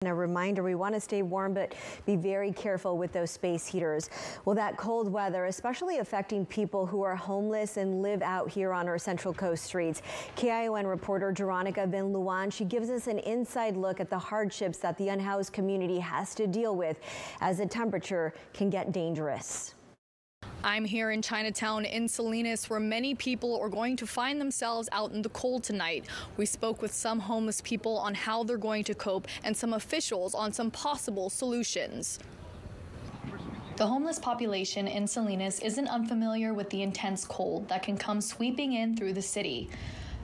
And a reminder, we want to stay warm, but be very careful with those space heaters. Well, that cold weather, especially affecting people who are homeless and live out here on our Central Coast streets. KION reporter Veronica Van Luan, she gives us an inside look at the hardships that the unhoused community has to deal with as the temperature can get dangerous. I'm here in Chinatown in Salinas, where many people are going to find themselves out in the cold tonight. We spoke with some homeless people on how they're going to cope and some officials on some possible solutions. The homeless population in Salinas isn't unfamiliar with the intense cold that can come sweeping in through the city.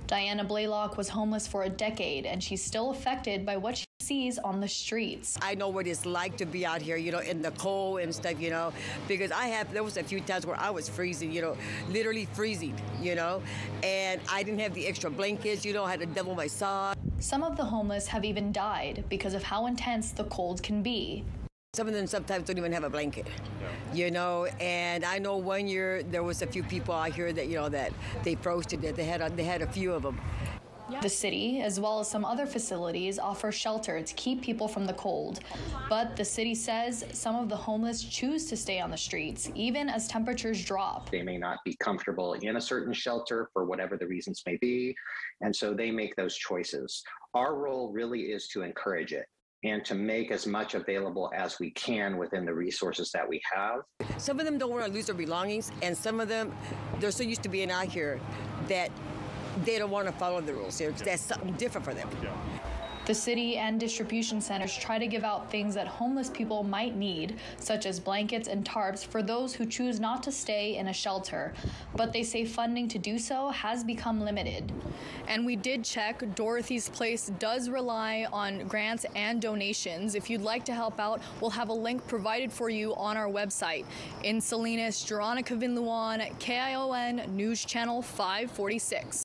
Diana Blaylock was homeless for a decade, and she's still affected by what she sees on the streets. I know what it's like to be out here, in the cold and stuff, because there was a few times where I was freezing, literally freezing, and I didn't have the extra blankets, I had to double my socks. Some of the homeless have even died because of how intense the cold can be. Some of them sometimes don't even have a blanket, and I know one year there was a few people out here that, that they froze to death. They had a few of them. The city, as well as some other facilities, offer shelter to keep people from the cold. But the city says some of the homeless choose to stay on the streets, even as temperatures drop. They may not be comfortable in a certain shelter for whatever the reasons may be, and so they make those choices. Our role really is to encourage it and to make as much available as we can within the resources that we have. Some of them don't want to lose their belongings, and some of them, they're so used to being out here that they don't want to follow the rules. That's something different for them. The city and distribution centers try to give out things that homeless people might need, such as blankets and tarps for those who choose not to stay in a shelter. But they say funding to do so has become limited. And we did check. Dorothy's Place does rely on grants and donations. If you'd like to help out, we'll have a link provided for you on our website. In Salinas, Veronica Van Luan, KION News Channel 546.